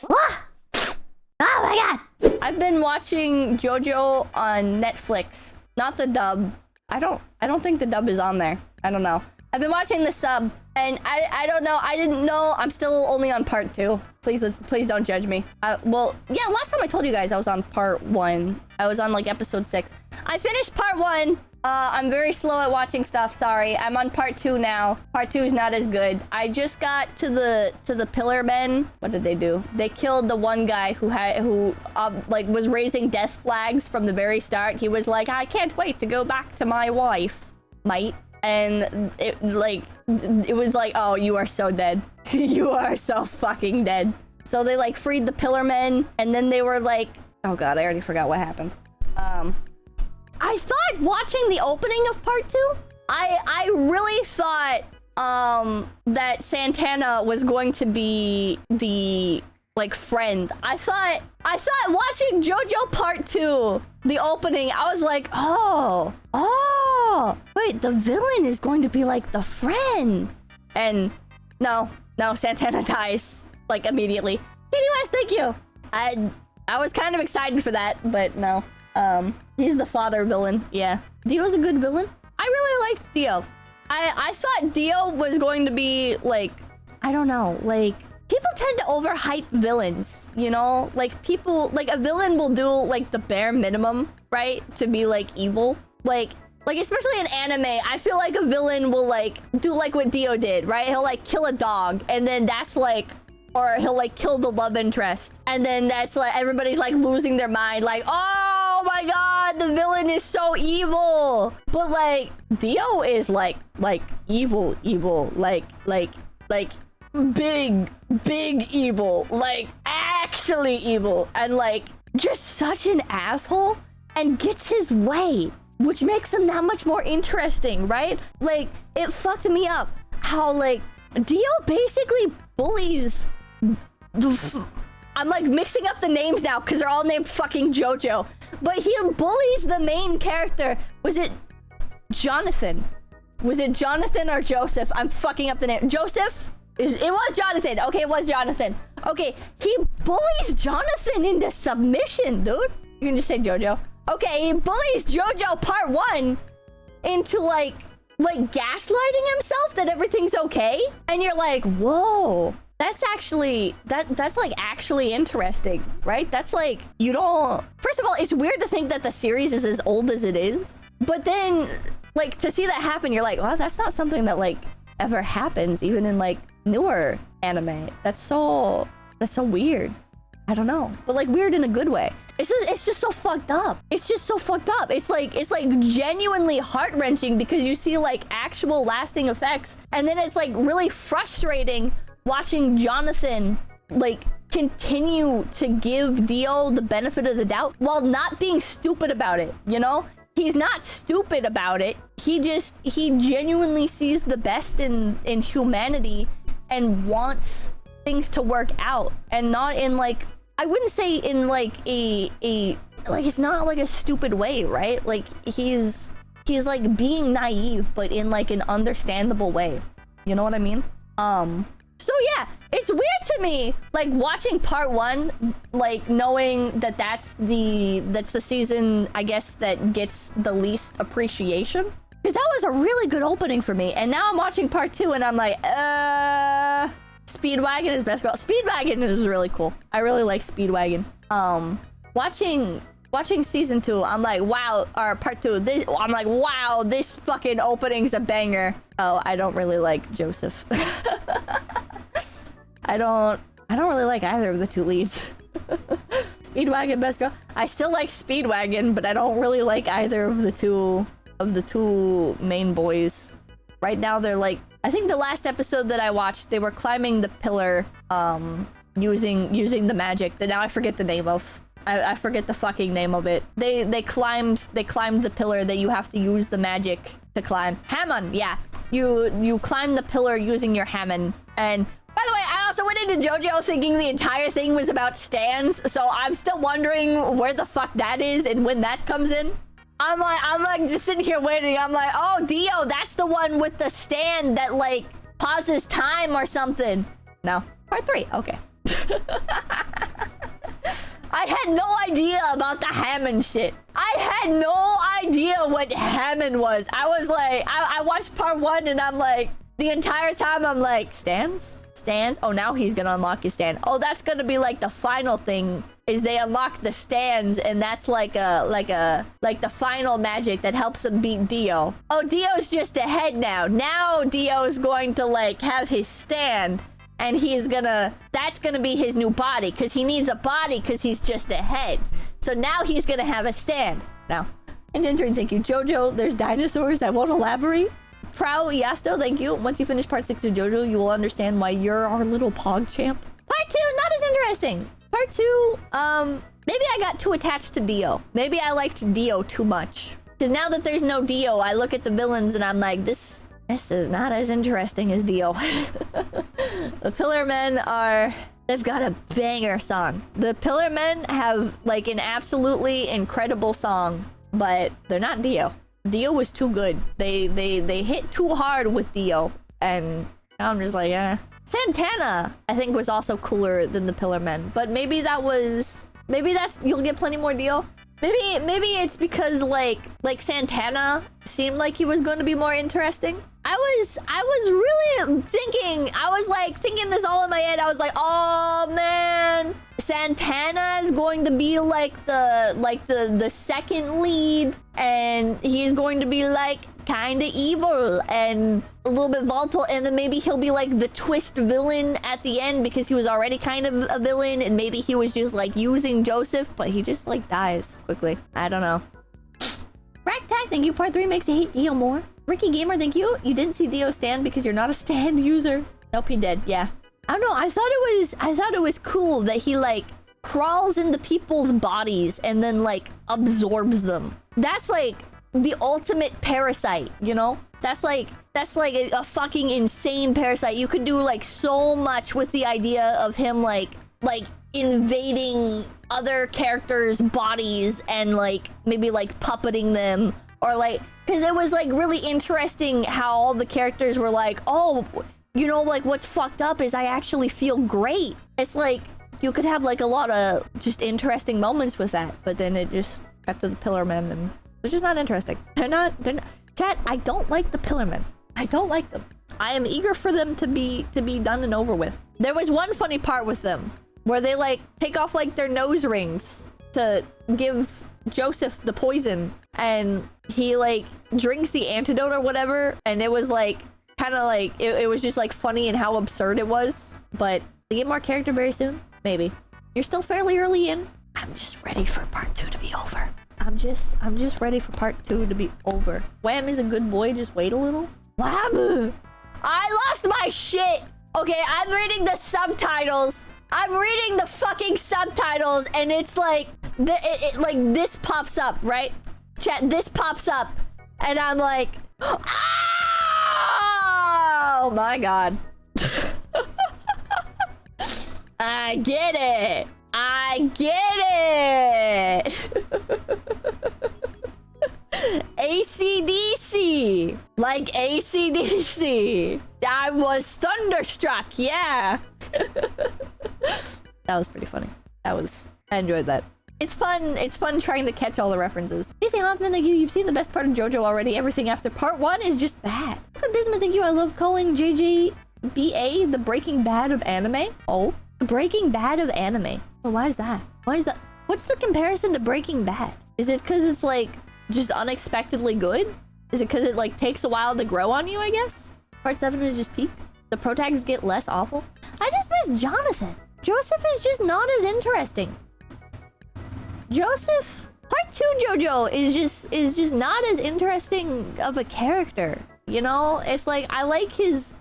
Oh my god! I've been watching JoJo on Netflix, not the dub. I don't think the dub is on there. I don't know. I've been watching the sub, and I don't know. I didn't know. I'm still only on part 2. Please don't judge me. Well, yeah. Last time I told you guys I was on part 1. I was on like episode 6. I finished part 1. I'm very slow at watching stuff. Sorry. I'm on part 2 now. Part 2 is not as good. I just got to the pillar men. What did they do? They killed the one guy who like was raising death flags from the very start. He was like, I can't wait to go back to my wife, mate. And it was like, oh, you are so dead. You are so fucking dead. So they like freed the pillar men, and then they were like, oh god, I already forgot what happened. I thought watching the opening of part 2, I really thought that Santana was going to be the like friend. I thought watching JoJo part 2, the opening, I was like, oh, wait, the villain is going to be like the friend. And no, Santana dies like immediately. Kitty West, thank you. I was kind of excited for that, but no. He's the fodder villain. Yeah, Dio's a good villain. I really liked Dio. I thought Dio was going to be like, I don't know, like people tend to overhype villains, you know? Like people, like a villain will do like the bare minimum, right? To be like evil. Like especially in anime, I feel like a villain will like do like what Dio did, right? He'll like kill a dog, and then that's like, or he'll like kill the love interest, and then that's like everybody's like losing their mind, like, oh my god, the villain is so evil. But like Dio is like evil, like big evil, like actually evil, and like just such an asshole, and gets his way, which makes him that much more interesting, right? Like it fucked me up how like Dio basically bullies I'm like mixing up the names now because they're all named fucking JoJo. But he bullies the main character. Was it Jonathan? Was it Jonathan or Joseph? I'm fucking up the name. Joseph? It was Jonathan. Okay, it was Jonathan. Okay, he bullies Jonathan into submission, dude. You can just say JoJo. Okay, he bullies JoJo part 1 into like gaslighting himself that everything's okay. And you're like, whoa. That's actually, that's like actually interesting, right? That's like, you don't... First of all, it's weird to think that the series is as old as it is. But then, like, to see that happen, you're like, well, that's not something that, like, ever happens, even in, like, newer anime. That's so weird. I don't know. But, like, weird in a good way. It's just so fucked up. It's just so fucked up. It's like genuinely heart-wrenching because you see, like, actual lasting effects. And then it's, like, really frustrating watching Jonathan like continue to give Dio the benefit of the doubt while not being stupid about it, you know? He's not stupid about it. He genuinely sees the best in humanity and wants things to work out, and not in like, I wouldn't say in like a like, it's not like a stupid way, right? Like he's like being naive, but in like an understandable way. You know what I mean? So yeah, it's weird to me, like watching part 1, like knowing that that's the season, I guess, that gets the least appreciation. Because that was a really good opening for me. And now I'm watching part 2 and I'm like, Speedwagon is best girl. Speedwagon is really cool. I really like Speedwagon. Watching season 2, I'm like, wow, or part 2, I'm like, wow, this fucking opening's a banger. Oh, I don't really like Joseph. I don't really like either of the 2 leads. Speedwagon, best girl. I still like Speedwagon, but I don't really like either of the two main boys. Right now, they're like, I think the last episode that I watched, they were climbing the pillar, using the magic that now I forget the name of. I forget the fucking name of it. They climbed the pillar that you have to use the magic to climb. Hammon, yeah. You climb the pillar using your Hammon. And by the way, I also went into JoJo thinking the entire thing was about stands, so I'm still wondering where the fuck that is and when that comes in. I'm like just sitting here waiting. I'm like, oh, Dio, that's the one with the stand that like pauses time or something. No, part 3. Okay. I had no idea about the Hammond shit. I had no idea what Hammond was. I was like, I watched part 1 and I'm like, the entire time I'm like, stands? Stands? Oh, now he's gonna unlock his stand. Oh, that's gonna be like the final thing, is they unlock the stands, and that's like the final magic that helps him beat Dio. Oh, Dio's just ahead now. Now Dio's going to like have his stand, and that's gonna be his new body, because he needs a body because he's just ahead. So now he's gonna have a stand. Now, and thank you. JoJo, there's dinosaurs. I won't elaborate. Prow Yasto, thank you. Once you finish part 6 of JoJo, you will understand why you're our little pog champ. Part 2, not as interesting. Part 2, maybe I got too attached to Dio. Maybe I liked Dio too much. Because now that there's no Dio, I look at the villains and I'm like, this is not as interesting as Dio. The Pillar Men they've got a banger song. The Pillar Men have like an absolutely incredible song, but they're not Dio. Dio was too good. They hit too hard with Dio, and now I'm just like, eh. Santana, I think, was also cooler than the Pillar Men, but maybe that's you'll get plenty more Dio. Maybe it's because like Santana seemed like he was going to be more interesting. I was really thinking this all in my head. I was like, oh man, Santana is going to be like the second lead, and he's going to be like kind of evil and a little bit volatile, and then maybe he'll be like the twist villain at the end because he was already kind of a villain, and maybe he was just like using Joseph, but he just like dies quickly. I don't know. Ragtag, thank you. Part 3 makes you hate Dio more. Ricky Gamer, thank you. You didn't see Dio stand because you're not a stand user. Nope, he did. Yeah. I don't know. I thought it was cool that he like crawls into people's bodies and then like absorbs them. That's like the ultimate parasite, you know? That's like a fucking insane parasite. You could do like so much with the idea of him like invading other characters' bodies and like maybe like puppeting them, or like, because it was like really interesting how all the characters were like, oh, you know, like what's fucked up is I actually feel great. It's like you could have like a lot of just interesting moments with that, but then it just got to the Pillar Men and it's just not interesting. They're not chat, I don't like the Pillar Men. I don't like them. I am eager for them to be done and over with. There was one funny part with them where they like take off like their nose rings to give Joseph the poison, and he like drinks the antidote or whatever, and it was like kind of like it was just like funny and how absurd it was. But they get more character very soon. Maybe. You're still fairly early in. I'm just ready for part 2 to be over. I'm just ready for part 2 to be over. Wham is a good boy, just wait a little. Wham! I lost my shit! Okay, I'm reading the subtitles. I'm reading the fucking subtitles, and it's like like this pops up, right? Chat, this pops up, and I'm like, oh my god. I get it. I get it. AC/DC. Like AC/DC. I was thunderstruck, yeah. That was pretty funny. I enjoyed that. It's fun trying to catch all the references. DC Hansman, thank you. You've seen the best part of JoJo already. Everything after part 1 is just bad. Bismuth, thank you. I love calling JJBA the Breaking Bad of anime. Oh, the Breaking Bad of anime. Well, why is that? Why is that? What's the comparison to Breaking Bad? Is it because it's like just unexpectedly good? Is it because it like takes a while to grow on you, I guess? Part 7 is just peak. The pro tags get less awful. I just miss Jonathan. Joseph is just not as interesting. Joseph, part 2 JoJo is just not as interesting of a character. You know, it's like I like his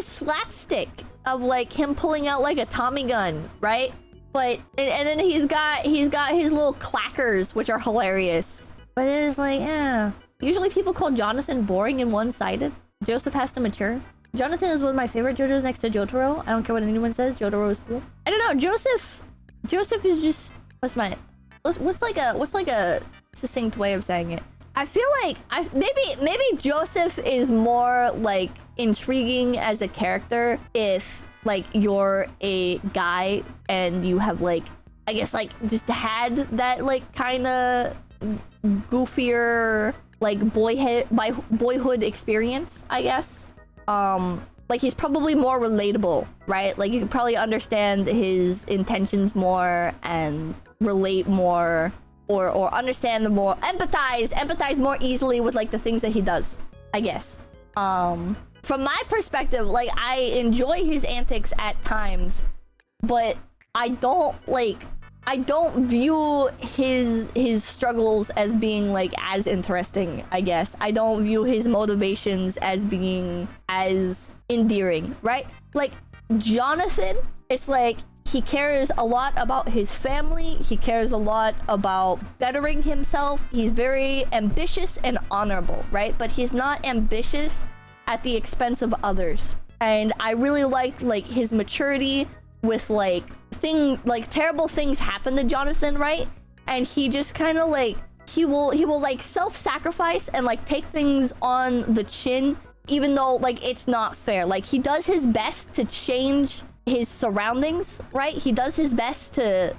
slapstick of like him pulling out like a Tommy gun, right? But and then he's got his little clackers, which are hilarious. But it is like, yeah. Usually people call Jonathan boring and one-sided. Joseph has to mature. Jonathan is one of my favorite JoJo's next to Jotaro. I don't care what anyone says. Jotaro is cool. I don't know. Joseph is just what's like a succinct way of saying it. I feel like maybe Joseph is more like intriguing as a character if like you're a guy and you have like, I guess like just had that like kind of goofier like boyhood experience, I guess. Like he's probably more relatable, right? Like you could probably understand his intentions more and relate more, or understand the more, empathize more easily with like the things that he does, I guess. From my perspective, like I enjoy his antics at times, but I don't view his struggles as being like as interesting, I guess. I don't view his motivations as being as endearing, right? Like Jonathan, it's like he cares a lot about his family, he cares a lot about bettering himself, he's very ambitious and honorable, right? But he's not ambitious at the expense of others. And I really liked like his maturity with like terrible things happen to Jonathan, right? And he just kind of like he will like self-sacrifice and like take things on the chin, even though like it's not fair. Like he does his best to change his surroundings, right? He does his best to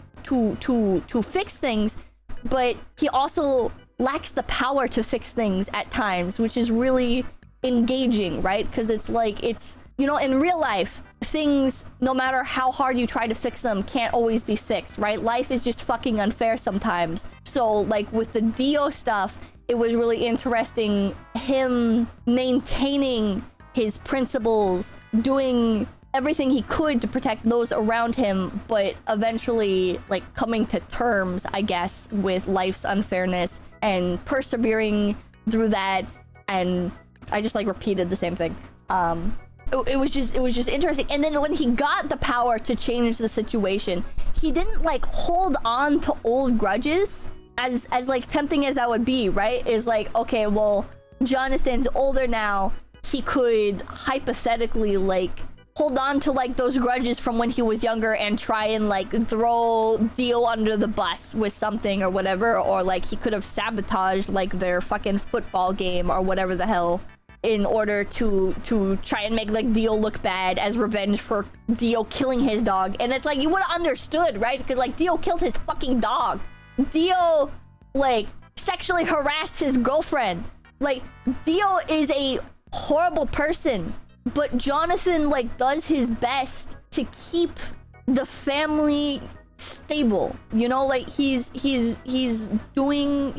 fix things, but he also lacks the power to fix things at times, which is really engaging, right? Because it's like, it's, you know, in real life, things, no matter how hard you try to fix them, can't always be fixed, right? Life is just fucking unfair sometimes. So like with the Dio stuff, it was really interesting him maintaining his principles, doing everything he could to protect those around him, but eventually like coming to terms, I guess, with life's unfairness and persevering through that. And I just like repeated the same thing. It was just interesting. And then when he got the power to change the situation, he didn't like hold on to old grudges, as like tempting as that would be, right? Is like, okay, well, Jonathan's older now, he could hypothetically like hold on to like those grudges from when he was younger and try and like throw Dio under the bus with something or whatever, or like he could have sabotaged like their fucking football game or whatever the hell in order to try and make like Dio look bad as revenge for Dio killing his dog. And it's like, you would have understood, right? Because like Dio killed his fucking dog. Dio like sexually harassed his girlfriend. Like Dio is a horrible person, but Jonathan like does his best to keep the family stable, you know? Like he's doing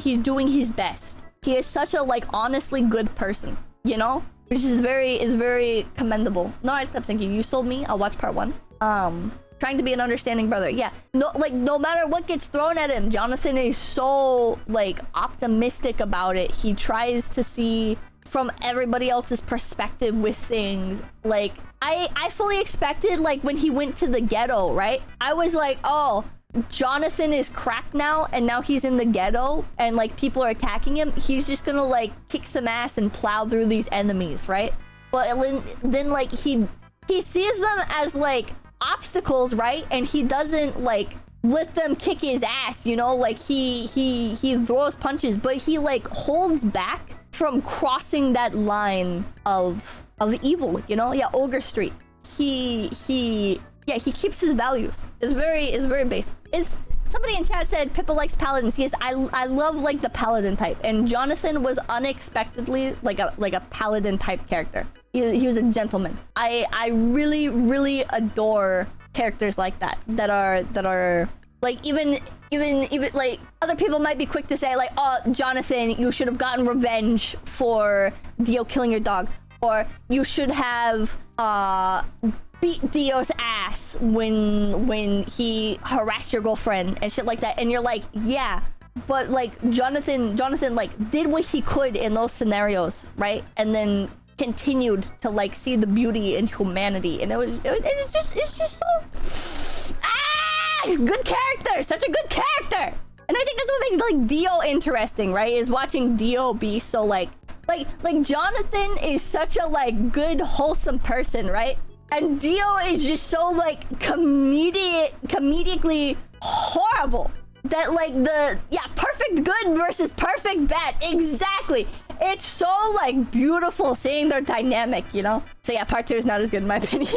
his best. He is such a like honestly good person, you know, which is very commendable. No, I kept thinking, you sold me, I'll watch part 1. Trying to be an understanding brother. Yeah, no matter what gets thrown at him, Jonathan is so like optimistic about it. He tries to see from everybody else's perspective with things. Like I fully expected, like when he went to the ghetto, right? I was like, oh, Jonathan is cracked now, and now he's in the ghetto and like people are attacking him. He's just gonna like kick some ass and plow through these enemies, right? But then like he sees them as like obstacles, right? And he doesn't like let them kick his ass, you know? Like he throws punches, but he like holds back from crossing that line of evil, you know? Yeah, Ogre Street. He keeps his values. It's very basic. Somebody in chat said Pippa likes paladins. Yes, I love like the paladin type, and Jonathan was unexpectedly like a paladin type character. He was a gentleman. I really adore characters like that are like even like other people might be quick to say like, oh, Jonathan, you should have gotten revenge for Dio killing your dog, or you should have beat Dio's ass when he harassed your girlfriend and shit like that. And you're like, yeah, but like Jonathan like did what he could in those scenarios, right? And then continued to like see the beauty in humanity, and it's just so good character, such a good character. And I think that's what makes like Dio interesting, right? Is watching Dio be so like Jonathan is such a like good wholesome person, right? And Dio is just so like comedically horrible that like perfect good versus perfect bad. Exactly. It's so like beautiful seeing their dynamic, you know? So yeah, part 2 is not as good in my opinion.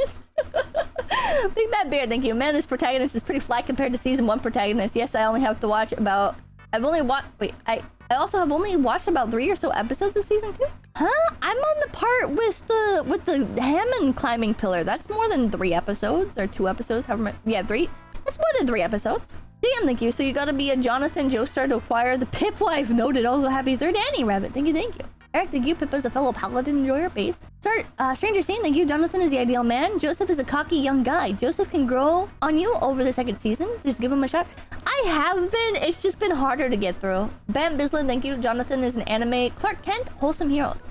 Big Bad Bear, thank you. Man, this protagonist is pretty flat compared to season 1 protagonist. Yes, I only have to watch about... I've only watched... Wait, I also have only watched about 3 or so episodes of season 2. Huh? I'm on the part with the Hammond climbing pillar. That's more than 3 episodes, or 2 episodes, however much... Yeah, 3. That's more than 3 episodes. Damn, thank you. So you gotta be a Jonathan Joestar to acquire the Pip wife. Noted. Also happy 3rd Annie Rabbit. Thank you, thank you. Eric, thank you. Pippa's a fellow paladin enjoyer base. Start, Stranger Scene, thank you. Jonathan is the ideal man. Joseph is a cocky young guy. Joseph can grow on you over the 2nd season. Just give him a shot. I have been. It's just been harder to get through. Bam Bislin, thank you. Jonathan is an anime. Clark Kent, wholesome heroes.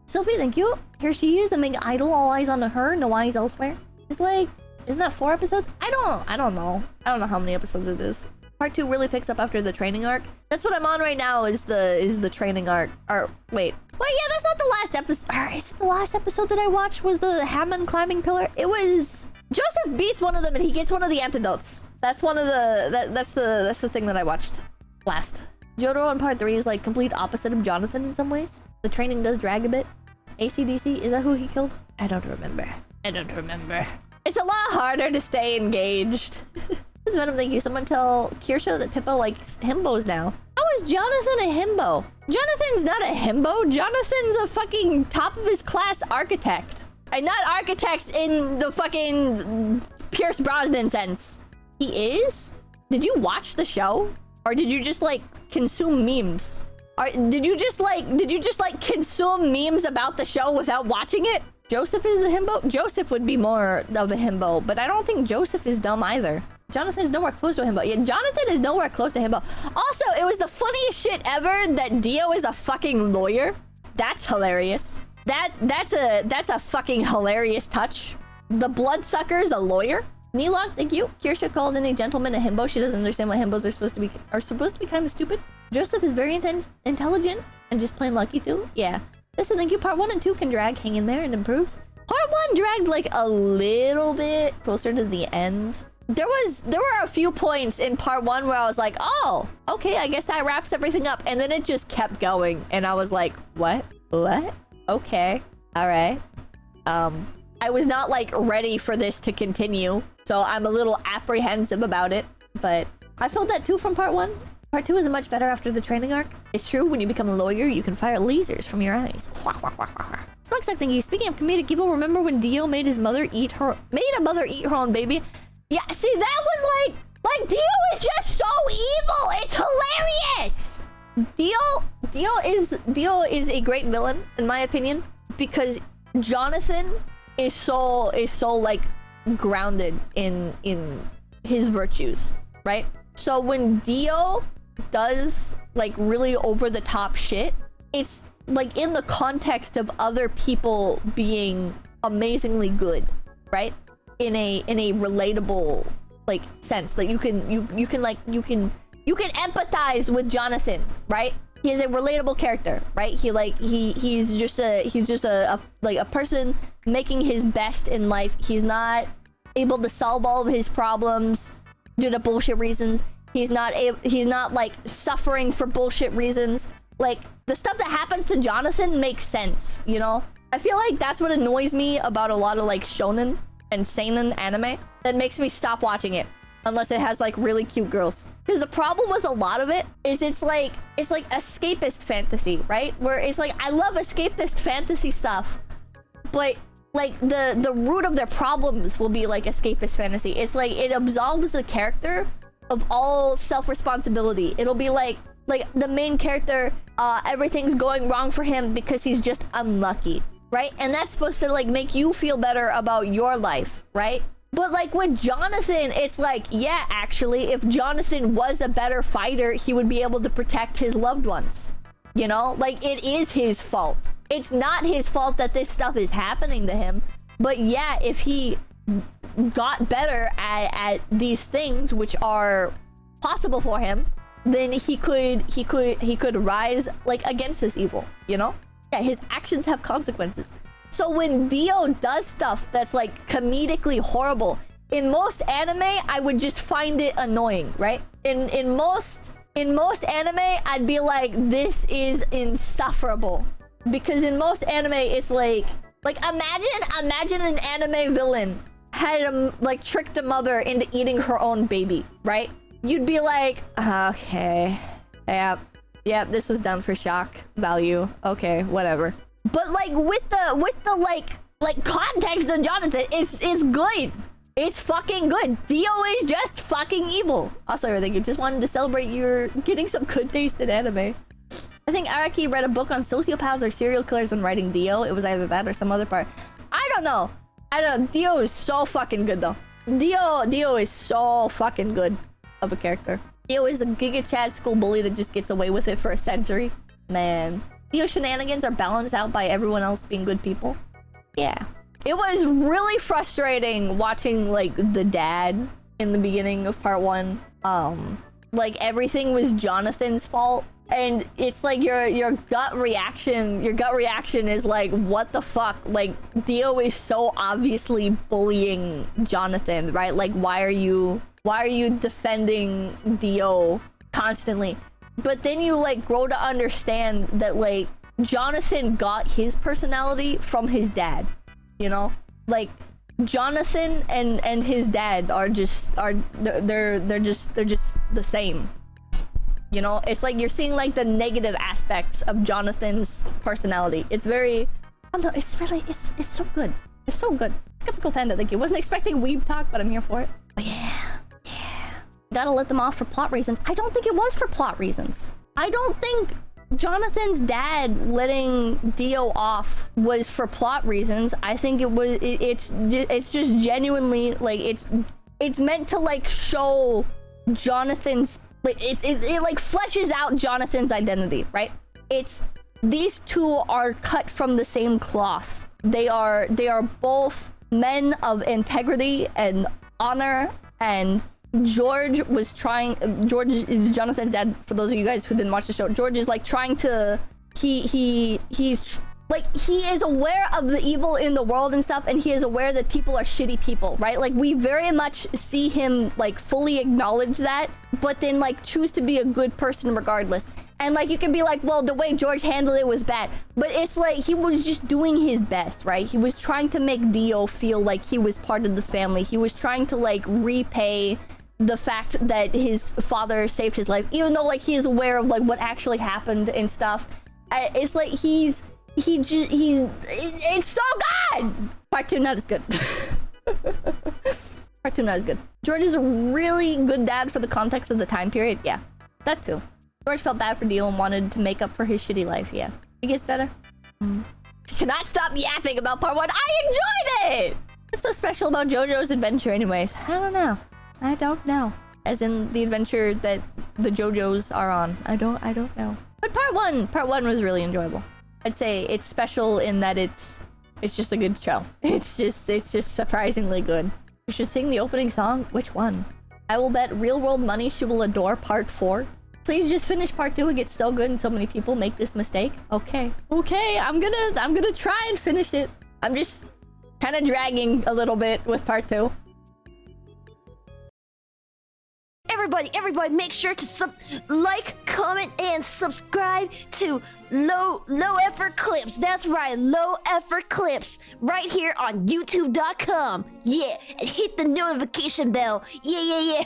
Sylvie, thank you. Here she is, a mega idol. All eyes on her, no eyes elsewhere. It's like, isn't that 4 episodes? I don't know. I don't know how many episodes it is. Part 2 really picks up after the training arc. That's what I'm on right now, is the training arc. Or wait, yeah, that's not the last episode. Is it the last episode that I watched was the Hammond climbing pillar? It was Joseph beats one of them and he gets one of the antidotes. That's one of the that's the thing that I watched last. JoJo in part 3 is like complete opposite of Jonathan in some ways. The training does drag a bit. AC/DC, is that who he killed? I don't remember. It's a lot harder to stay engaged. Venom, thank you. Someone tell Kirsha that Pippa likes himbos now. How is Jonathan a himbo? Jonathan's not a himbo. Jonathan's a fucking top of his class architect. And not architect in the fucking Pierce Brosnan sense. He is? Did you watch the show? Or did you just like consume memes? Or did you just like consume memes about the show without watching it? Joseph is a himbo? Joseph would be more of a himbo, but I don't think Joseph is dumb either. Jonathan is nowhere close to a himbo. Yeah, Jonathan is nowhere close to himbo. Also, it was the funniest shit ever that Dio is a fucking lawyer. That's hilarious. That's a fucking hilarious touch. The bloodsucker is a lawyer. Neelok, thank you. Kirsha calls in a gentleman a himbo. She doesn't understand what himbos are supposed to be kind of stupid. Joseph is very intelligent and just plain lucky too. Yeah. Listen, thank you. Part 1 and 2 can drag. Hang in there, it improves. Part 1 dragged like a little bit closer to the end. There were a few points in part 1 where I was like, oh, okay, I guess that wraps everything up. And then it just kept going. And I was like, what? Okay. All right. I was not like ready for this to continue. So I'm a little apprehensive about it. But I felt that too from part 1. Part 2 is much better after the training arc. It's true, when you become a lawyer, you can fire lasers from your eyes. Smokestack, thank you. Speaking of comedic evil, remember when Dio made a mother eat her own baby? Yeah, see, that was like Dio is just so evil. It's hilarious. Dio is a great villain in my opinion, because Jonathan is so like grounded in his virtues, right? So when Dio does like really over the top shit, it's like in the context of other people being amazingly good, right? In a relatable like sense that you can empathize with Jonathan, right? He is a relatable character, right? He's just a person making his best in life. He's not able to solve all of his problems due to bullshit reasons. He's not like suffering for bullshit reasons. Like the stuff that happens to Jonathan makes sense, you know? I feel like that's what annoys me about a lot of like shonen and seinen anime that makes me stop watching it unless it has like really cute girls. Because the problem with a lot of it is it's like escapist fantasy, right? Where it's like, I love escapist fantasy stuff, but like the root of their problems will be like escapist fantasy. It's like it absolves the character of all self-responsibility. It'll be like the main character, everything's going wrong for him because he's just unlucky, right? And that's supposed to like make you feel better about your life, right? But like with Jonathan, it's like, yeah, actually, if Jonathan was a better fighter, he would be able to protect his loved ones. You know, like it is his fault. It's not his fault that this stuff is happening to him. But yeah, if he got better at these things which are possible for him, then he could rise like against this evil, you know? Yeah, his actions have consequences. So when Dio does stuff that's like comedically horrible, in most anime I would just find it annoying, right? In most anime I'd be like, this is insufferable. Because in most anime it's like imagine an anime villain like tricked a mother into eating her own baby, right? You'd be like, okay, yeah, this was done for shock value. Okay, whatever. But like with the like context of Jonathan, it's good. It's fucking good. Dio is just fucking evil. Also, I think you just wanted to celebrate your getting some good taste in anime. I think Araki read a book on sociopaths or serial killers when writing Dio. It was either that or some other part. I don't know. Dio is so fucking good though. Dio is so fucking good of a character. Dio is a Giga Chad school bully that just gets away with it for a century. Man. Dio shenanigans are balanced out by everyone else being good people. Yeah. It was really frustrating watching like the dad in the beginning of part 1. Like everything was Jonathan's fault. And it's like your gut reaction is like, what the fuck? Like Dio is so obviously bullying Jonathan, right? Like why are you defending Dio constantly? But then you like grow to understand that like Jonathan got his personality from his dad, you know? Like Jonathan and his dad are just they're just the same. You know, it's like you're seeing like the negative aspects of Jonathan's personality. It's very, I don't know, it's so good. It's so good. Skeptical Panda, thank you. Wasn't expecting weeb talk, but I'm here for it. But yeah. Gotta let them off for plot reasons. I don't think it was for plot reasons. I don't think Jonathan's dad letting Dio off was for plot reasons. I think it was, it's just genuinely like, it's meant to like show Jonathan's, like it like fleshes out Jonathan's identity, right? It's these two are cut from the same cloth. They are both men of integrity and honor, and George is Jonathan's dad. For those of you guys who didn't watch the show, George is like trying to he's like, he is aware of the evil in the world and stuff, and he is aware that people are shitty people, right? Like we very much see him like fully acknowledge that, but then like choose to be a good person regardless. And like you can be like, well, the way George handled it was bad, but it's like he was just doing his best, right? He was trying to make Dio feel like he was part of the family. He was trying to like repay the fact that his father saved his life, even though like he is aware of like what actually happened and stuff. It's like it's so good. Part 2 not as good. Part 2 not as good. George is a really good dad for the context of the time period. Yeah, that too. George felt bad for Dio and wanted to make up for his shitty life. Yeah, it gets better. She cannot stop yapping about part 1. I enjoyed it. What's so special about JoJo's adventure anyways? I don't know. As in the adventure that the JoJos are on. I don't know. But part one was really enjoyable. I'd say it's special in that it's just a good show. It's just surprisingly good. You should sing the opening song. Which one? I will bet real world money she will adore part 4. Please just finish part 2. It gets so good and so many people make this mistake. Okay, I'm gonna try and finish it. I'm just kind of dragging a little bit with part 2. Everybody, make sure to like, comment, and subscribe to Low Effort Clips. That's right, Low Effort Clips, right here on YouTube.com. Yeah, and hit the notification bell. Yeah.